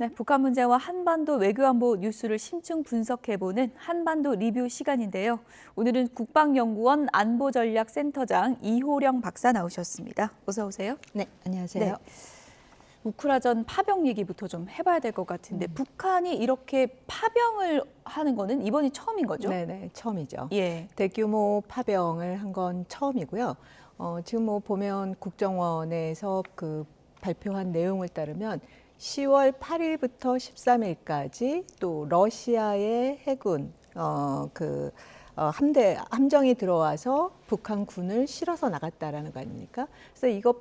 네, 북한 문제와 한반도 외교안보 뉴스를 심층 분석해보는 한반도 리뷰 시간인데요. 오늘은 국방연구원 안보전략센터장 이호령 박사 나오셨습니다. 어서 오세요. 네, 안녕하세요. 네, 우크라전 파병 얘기부터 좀 해봐야 될 것 같은데 북한이 이렇게 파병을 하는 거는 이번이 처음인 거죠? 네, 처음이죠. 예. 대규모 파병을 한 건 처음이고요. 지금 뭐 보면 국정원에서 그 발표한 내용을 따르면 10월 8일부터 13일까지 또 러시아의 해군 함정이 들어와서 북한 군을 실어서 나갔다라는 거 아닙니까? 그래서 이거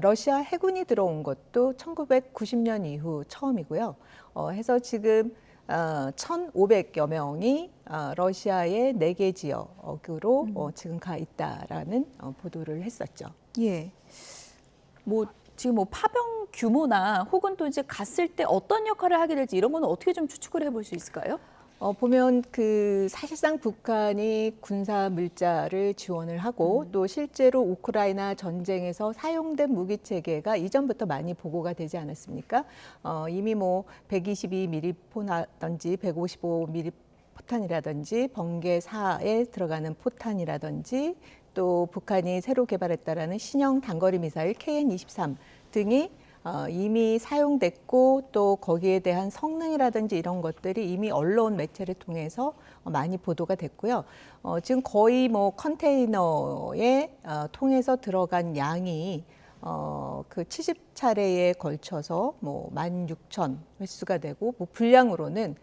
러시아 해군이 들어온 것도 1990년 이후 처음이고요. 해서 지금 1,500여 명이 러시아의 4개 지역으로 지금 가 있다라는 보도를 했었죠. 예. 지금 파병 규모나 혹은 또 이제 갔을 때 어떤 역할을 하게 될지 이런 거는 어떻게 좀 추측을 해볼 수 있을까요? 보면 사실상 북한이 군사 물자를 지원을 하고 또 실제로 우크라이나 전쟁에서 사용된 무기 체계가 이전부터 많이 보고가 되지 않았습니까? 이미 122mm 포라든지 155mm 포탄이라든지 번개 4에 들어가는 포탄이라든지 또 북한이 새로 개발했다라는 신형 단거리 미사일 KN-23 등이 이미 사용됐고 또 거기에 대한 성능이라든지 이런 것들이 이미 언론 매체를 통해서 많이 보도가 됐고요. 지금 거의 컨테이너에 통해서 들어간 양이 그 70차례에 걸쳐서 16,000 횟수가 되고 분량으로는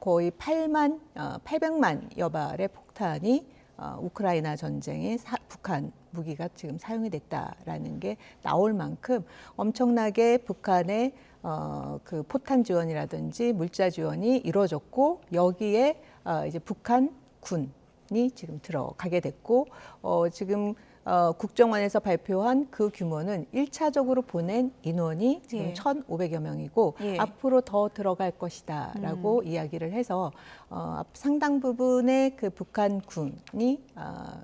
거의 800만여 발의 폭탄이 우크라이나 전쟁에 북한 무기가 지금 사용이 됐다라는 게 나올 만큼 엄청나게 북한의 그 포탄 지원이라든지 물자 지원이 이루어졌고 여기에 이제 북한 군이 지금 들어가게 됐고 지금 국정원에서 발표한 그 규모는 1차적으로 보낸 인원이 지금 1,500여 명이고 앞으로 더 들어갈 것이다라고 이야기를 해서 상당 부분의 그 북한 군이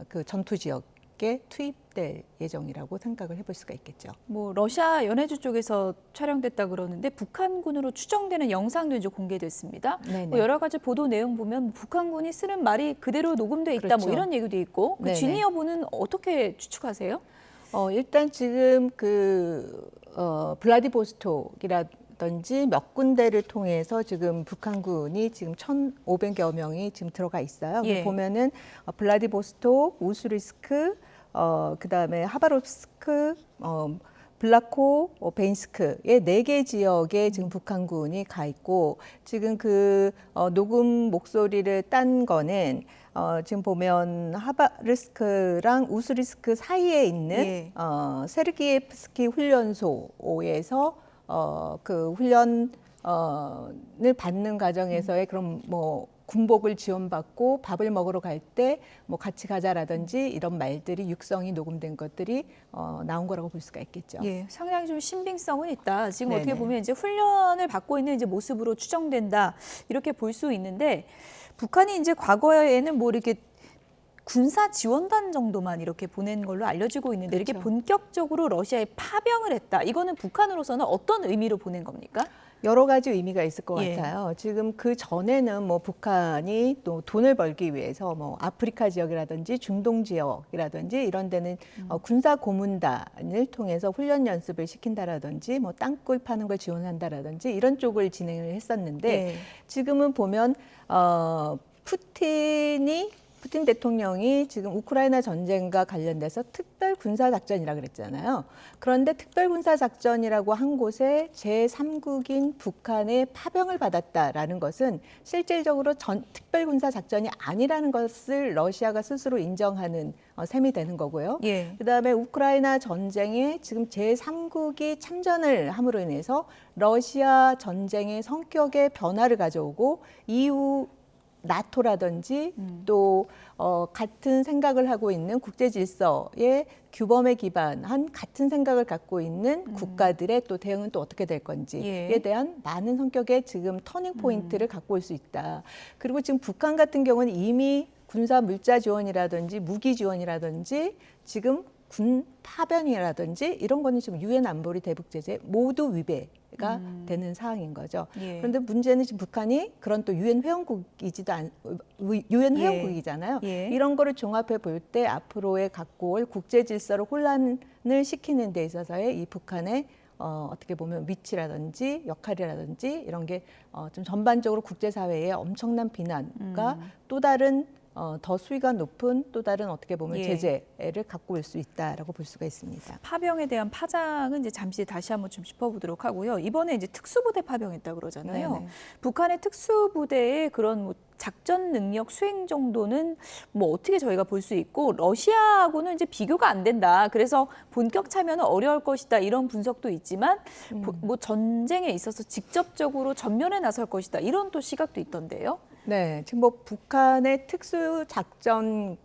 그 전투 지역에 투입될 예정이라고 생각을 해볼 수가 있겠죠. 러시아 연해주 쪽에서 촬영됐다 그러는데 북한군으로 추정되는 영상도 이제 공개됐습니다. 여러 가지 보도 내용 보면 북한군이 쓰는 말이 그대로 녹음돼 있다 그렇죠. 이런 얘기도 있고 그 진위 여부는 어떻게 추측하세요? 일단 지금 블라디보스톡이라든지 몇 군데를 통해서 지금 북한군이 지금 1,500여 명이 지금 들어가 있어요. 보면은 블라디보스톡, 우스리스크, 그다음에 하바롭스크, 블라코, 베인스크의 4개 지역에 지금 북한군이 가 있고 지금 녹음 목소리를 딴 거는 지금 보면 하바르스크랑 우스리스크 사이에 있는 세르기예프스키 훈련소에서 그 훈련을 받는 과정에서의 그런 군복을 지원받고 밥을 먹으러 갈 때 같이 가자라든지 이런 말들이 육성이 녹음된 것들이 나온 거라고 볼 수가 있겠죠. 예, 상당히 좀 신빙성은 있다. 지금 어떻게 보면 이제 훈련을 받고 있는 이제 모습으로 추정된다 이렇게 볼 수 있는데 북한이 이제 과거에는 이렇게 군사 지원단 정도만 이렇게 보낸 걸로 알려지고 있는데 이렇게 본격적으로 러시아에 파병을 했다. 이거는 북한으로서는 어떤 의미로 보낸 겁니까? 여러 가지 의미가 있을 것 같아요. 지금 그 전에는 북한이 또 돈을 벌기 위해서 아프리카 지역이라든지 중동 지역이라든지 이런 데는 군사 고문단을 통해서 훈련 연습을 시킨다라든지 땅굴 파는 걸 지원한다라든지 이런 쪽을 진행을 했었는데 지금은 보면 푸틴 대통령이 지금 우크라이나 전쟁과 관련돼서 특별 군사 작전이라 그랬잖아요. 그런데 특별 군사 작전이라고 한 곳에 제3국인 북한의 파병을 받았다라는 것은 실질적으로 특별 군사 작전이 아니라는 것을 러시아가 스스로 인정하는 셈이 되는 거고요. 그다음에 우크라이나 전쟁에 지금 제3국이 참전을 함으로 인해서 러시아 전쟁의 성격에 변화를 가져오고 이후 나토라든지 또 같은 생각을 하고 있는 국제 질서의 규범에 기반한 같은 생각을 갖고 있는 국가들의 또 대응은 또 어떻게 될 건지에 대한 많은 성격의 지금 터닝 포인트를 갖고 올 수 있다. 그리고 지금 북한 같은 경우는 이미 군사 물자 지원이라든지 무기 지원이라든지 지금 군 파병이라든지 이런 거는 지금 유엔 안보리 대북 제재 모두 위배. 가 되는 상황인 거죠. 예. 그런데 문제는 지금 북한이 그런 또 유엔 회원국이잖아요. 예. 이런 거를 종합해 볼 때 앞으로의 갖고 올 국제 질서를 혼란을 시키는 데 있어서의 이 북한의 어떻게 보면 위치라든지 역할이라든지 이런 게 좀 전반적으로 국제사회의 엄청난 비난과 또 다른 더 수위가 높은 또 다른 어떻게 보면 예. 제재를 갖고 올 수 있다라고 볼 수가 있습니다. 파병에 대한 파장은 이제 잠시 다시 한번 좀 짚어보도록 하고요. 이번에 이제 특수부대 파병했다 그러잖아요. 네네. 북한의 특수부대의 그런 뭐 작전 능력 수행 정도는 뭐 어떻게 저희가 볼 수 있고 러시아하고는 이제 비교가 안 된다. 그래서 본격 참여는 어려울 것이다. 이런 분석도 있지만 뭐 전쟁에 있어서 직접적으로 전면에 나설 것이다. 이런 또 시각도 있던데요. 네, 지금 뭐 북한의 특수작전군,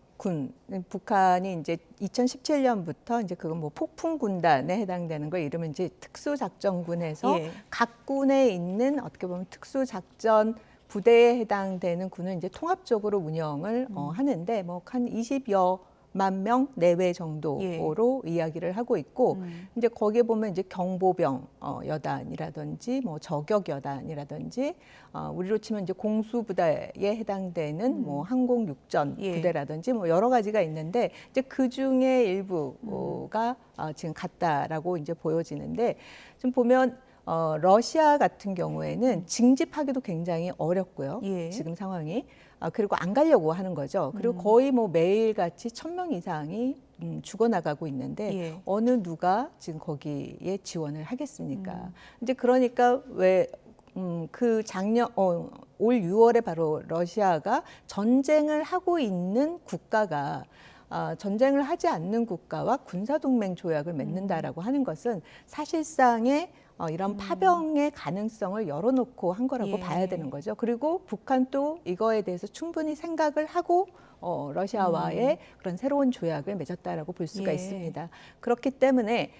북한이 이제 2017년부터 이제 그건 뭐 폭풍군단에 해당되는 거 이름은 이제 특수작전군에서 예. 각 군에 있는 어떻게 보면 특수작전 부대에 해당되는 군을 이제 통합적으로 운영을 하는데 뭐 한 20여 만 명 내외 정도로 이야기를 하고 있고 이제 거기에 보면 이제 경보병 여단이라든지 뭐 저격 여단이라든지 우리로 치면 이제 공수부대에 해당되는 뭐 항공육전 예. 부대라든지 뭐 여러 가지가 있는데 이제 그 중에 일부가 지금 같다라고 이제 보여지는데 좀 보면 러시아 같은 경우에는 징집하기도 굉장히 어렵고요. 예. 지금 상황이. 그리고 안 가려고 하는 거죠. 그리고 거의 뭐 매일같이 1,000명 이상이 죽어나가고 있는데 예. 어느 누가 지금 거기에 지원을 하겠습니까? 이제 그러니까 왜 그 작년 올 6월에 바로 러시아가 전쟁을 하고 있는 국가가 전쟁을 하지 않는 국가와 군사동맹 조약을 맺는다라고 하는 것은 사실상의 이런 파병의 가능성을 열어놓고 한 거라고 예. 봐야 되는 거죠. 그리고 북한도 이거에 대해서 충분히 생각을 하고 러시아와의 그런 새로운 조약을 맺었다라고 볼 수가 예. 있습니다. 그렇기 때문에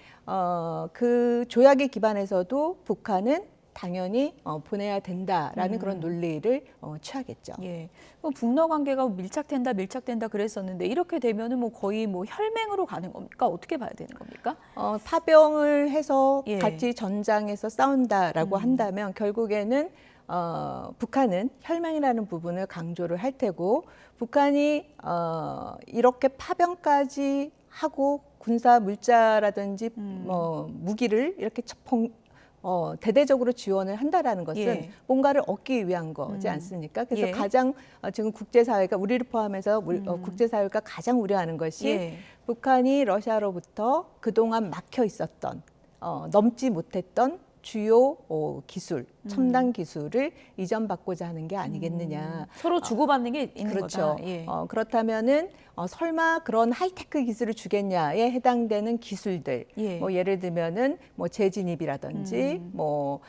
그 조약에 기반해서도 북한은 당연히 보내야 된다라는 그런 논리를 취하겠죠. 예. 북러 관계가 밀착된다 그랬었는데 이렇게 되면은 뭐 거의 뭐 혈맹으로 가는 겁니까? 어떻게 봐야 되는 겁니까? 파병을 해서 예. 같이 전장에서 싸운다라고 한다면 결국에는 북한은 혈맹이라는 부분을 강조를 할 테고 북한이 이렇게 파병까지 하고 군사 물자라든지 뭐 무기를 이렇게 대대적으로 지원을 한다라는 것은 예. 뭔가를 얻기 위한 거지 않습니까? 그래서 예. 가장 지금 국제사회가 우리를 포함해서 국제사회가 가장 우려하는 것이 예. 북한이 러시아로부터 그동안 막혀 있었던 넘지 못했던 주요 기술, 첨단 기술을 이전받고자 하는 게 아니겠느냐. 서로 주고받는 게 있는 그렇죠. 거다. 예. 그렇다면은 설마 그런 하이테크 기술을 주겠냐에 해당되는 기술들, 예. 뭐 예를 들면은 뭐 재진입이라든지 뭐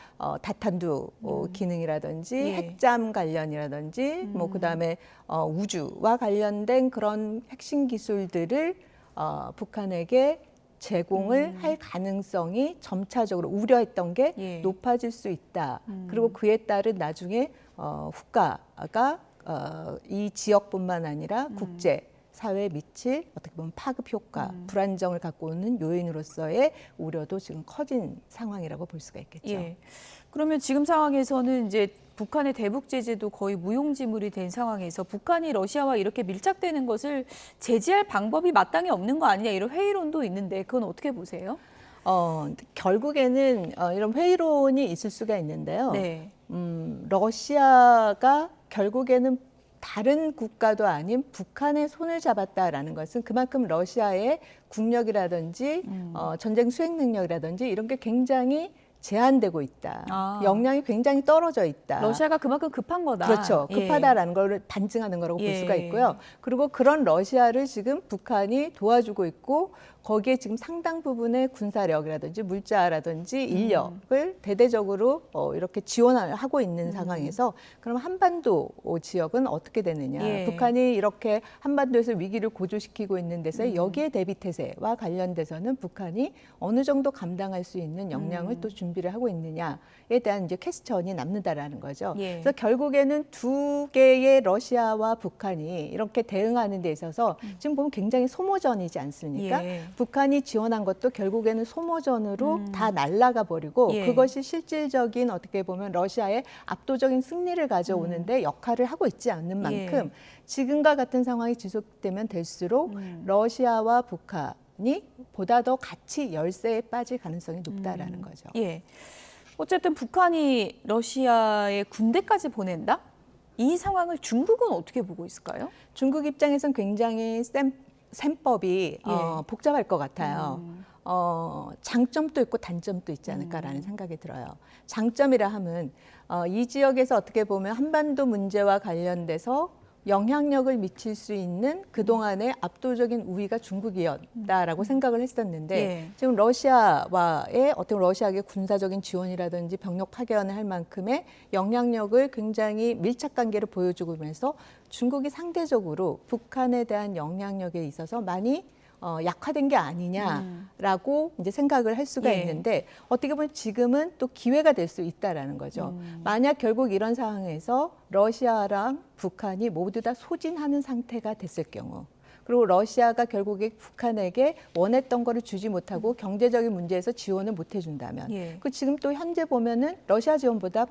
다탄두 기능이라든지 예. 핵잠 관련이라든지 뭐 그다음에 우주와 관련된 그런 핵심 기술들을 북한에게 제공을 할 가능성이 점차적으로 우려했던 게 예. 높아질 수 있다. 그리고 그에 따른 나중에 국가가 이 지역뿐만 아니라 국제 사회에 미칠 어떻게 보면 파급 효과, 불안정을 갖고 오는 요인으로서의 우려도 지금 커진 상황이라고 볼 수가 있겠죠. 예. 그러면 지금 상황에서는 이제 북한의 대북 제재도 거의 무용지물이 된 상황에서 북한이 러시아와 이렇게 밀착되는 것을 제재할 방법이 마땅히 없는 거 아니냐 이런 회의론도 있는데 그건 어떻게 보세요? 결국에는 이런 회의론이 있을 수가 있는데요. 네. 러시아가 결국에는 다른 국가도 아닌 북한의 손을 잡았다라는 것은 그만큼 러시아의 국력이라든지 전쟁 수행 능력이라든지 이런 게 굉장히 제한되고 있다. 역량이 굉장히 떨어져 있다. 러시아가 그만큼 급한 거다. 그렇죠. 급하다라는 걸 반증하는 거라고 볼 수가 있고요. 그리고 그런 러시아를 지금 북한이 도와주고 있고 거기에 지금 상당 부분의 군사력이라든지 물자라든지 인력을 대대적으로 이렇게 지원을 하고 있는 상황에서 그럼 한반도 지역은 어떻게 되느냐. 북한이 이렇게 한반도에서 위기를 고조시키고 있는 데서 여기에 대비 태세와 관련돼서는 북한이 어느 정도 감당할 수 있는 역량을 또 준비를 하고 있느냐에 대한 이제 퀘스천이 남는다라는 거죠. 그래서 결국에는 두 개의 러시아와 북한이 이렇게 대응하는 데 있어서 지금 보면 굉장히 소모전이지 않습니까? 북한이 지원한 것도 결국에는 소모전으로 다 날아가 버리고 예. 그것이 실질적인 어떻게 보면 러시아의 압도적인 승리를 가져오는데 역할을 하고 있지 않는 만큼 지금과 같은 상황이 지속되면 될수록 러시아와 북한이 보다 더 같이 열세에 빠질 가능성이 높다라는 거죠. 예. 어쨌든 북한이 러시아에 군대까지 보낸다? 이 상황을 중국은 어떻게 보고 있을까요? 중국 입장에선 굉장히 셈법이 복잡할 것 같아요. 장점도 있고 단점도 있지 않을까라는 생각이 들어요. 장점이라 함은 이 지역에서 어떻게 보면 한반도 문제와 관련돼서 영향력을 미칠 수 있는 그동안의 압도적인 우위가 중국이었다라고 생각을 했었는데 예. 지금 러시아와의 어떤 러시아의 군사적인 지원이라든지 병력 파견을 할 만큼의 영향력을 굉장히 밀착 관계를 보여주면서 중국이 상대적으로 북한에 대한 영향력에 있어서 많이 약화된 게 아니냐라고 이제 생각을 할 수가 예. 있는데 어떻게 보면 지금은 또 기회가 될 수 있다라는 거죠. 만약 결국 이런 상황에서 러시아랑 북한이 모두 다 소진하는 상태가 됐을 경우 그리고 러시아가 결국에 북한에게 원했던 거를 주지 못하고 경제적인 문제에서 지원을 못 해준다면 그 지금 또 현재 보면은 러시아 지원보다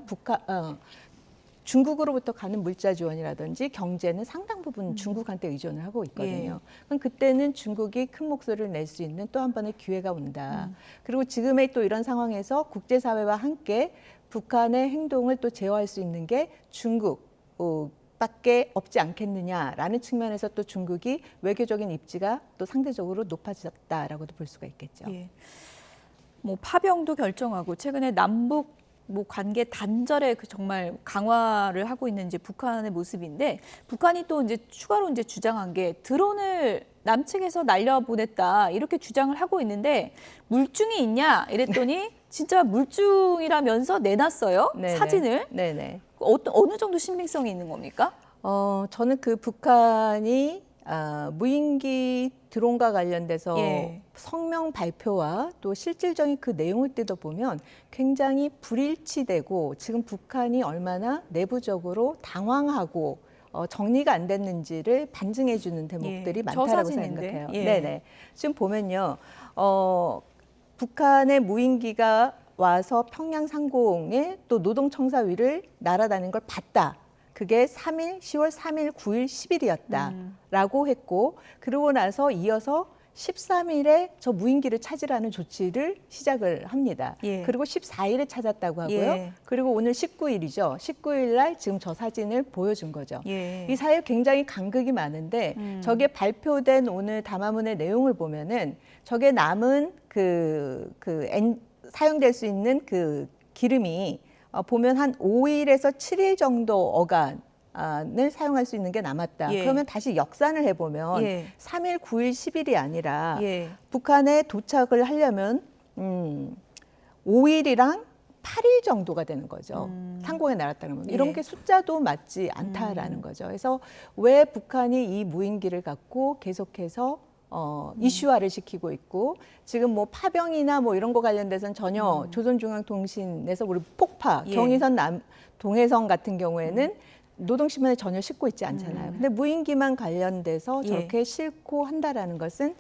중국으로부터 가는 물자 지원이라든지 경제는 상당 부분 중국한테 의존을 하고 있거든요. 그럼 그때는 중국이 큰 목소리를 낼 수 있는 또 한 번의 기회가 온다. 그리고 지금의 또 이런 상황에서 국제사회와 함께 북한의 행동을 또 제어할 수 있는 게 중국밖에 없지 않겠느냐라는 측면에서 또 중국이 외교적인 입지가 또 상대적으로 높아졌다라고도 볼 수가 있겠죠. 예. 뭐 파병도 결정하고 최근에 남북 관계 단절에 정말 강화를 하고 있는 이제 북한의 모습인데 북한이 또 이제 추가로 이제 주장한 게 드론을 남측에서 날려보냈다 이렇게 주장을 하고 있는데 물증이 있냐 이랬더니 진짜 물증이라면서 내놨어요. 네네. 사진을. 네네. 어느 정도 신빙성이 있는 겁니까? 저는 그 북한이 무인기 드론과 관련돼서 성명 발표와 또 실질적인 그 내용을 뜯어보면 굉장히 불일치되고 지금 북한이 얼마나 내부적으로 당황하고 정리가 안 됐는지를 반증해주는 대목들이 많다라고 생각해요. 네네. 지금 보면요, 북한의 무인기가 와서 평양 상공에 또 노동청사위를 날아다니는 걸 봤다. 그게 3일, 10월 3일, 9일, 10일이었다라고 했고 그러고 나서 이어서 13일에 저 무인기를 찾으라는 조치를 시작을 합니다. 그리고 14일에 찾았다고 하고요. 그리고 오늘 19일이죠. 19일 날 지금 저 사진을 보여준 거죠. 이 사이에 굉장히 간극이 많은데 저게 발표된 오늘 담화문의 내용을 보면은 저게 남은 사용될 수 있는 그 기름이 보면 한 5일에서 7일 정도 어간을 사용할 수 있는 게 남았다. 그러면 다시 역산을 해보면 3일, 9일, 10일이 아니라 북한에 도착을 하려면 5일이랑 8일 정도가 되는 거죠. 상공에 날았다 그러면. 이런 게 숫자도 맞지 않다라는 거죠. 그래서 왜 북한이 이 무인기를 갖고 계속해서 이슈화를 시키고 있고 지금 뭐 파병이나 뭐 이런 거 관련돼서는 전혀 조선중앙통신에서 우리 폭파, 경의선 동해선 같은 경우에는 노동신문에 전혀 싣고 있지 않잖아요. 근데 무인기만 관련돼서 저렇게 싣고 한다라는 것은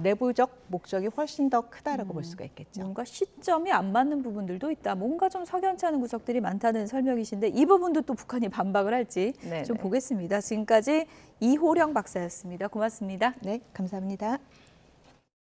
내부적 목적이 훨씬 더 크다라고 볼 수가 있겠죠. 뭔가 시점이 안 맞는 부분들도 있다. 뭔가 좀 석연치 않은 구석들이 많다는 설명이신데 이 부분도 또 북한이 반박을 할지 좀 보겠습니다. 지금까지 이호령 박사였습니다. 고맙습니다. 네, 감사합니다.